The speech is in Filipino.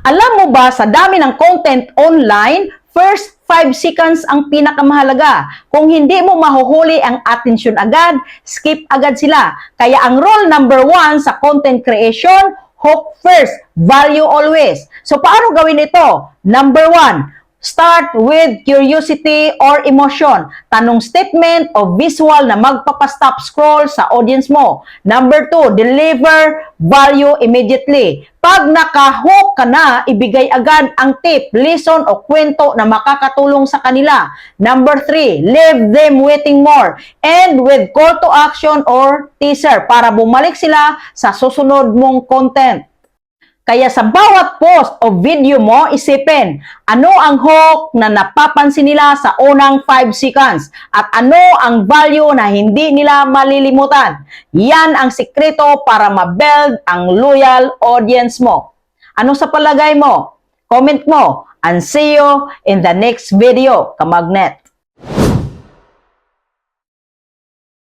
Alam mo ba, sa dami ng content online, first 5 seconds ang pinakamahalaga. Kung hindi mo mahuhuli ang atensyon agad, skip agad sila. Kaya ang rule number 1 sa content creation, hook first, value always. So paano gawin ito? Number 1, start with curiosity or emotion. Tanong statement o visual na magpapastop scroll sa audience mo. Number 2, deliver value immediately. Pag nakahook ka na, ibigay agad ang tip, lesson o kwento na makakatulong sa kanila. Number 3, leave them waiting more. And with call to action or teaser para bumalik sila sa susunod mong content. Kaya sa bawat post o video mo, isipin, ano ang hook na napapansin nila sa unang 5 seconds at ano ang value na hindi nila malilimutan. Yan ang sikreto para ma-build ang loyal audience mo. Ano sa palagay mo? Comment mo and see you in the next video, Kamagnet.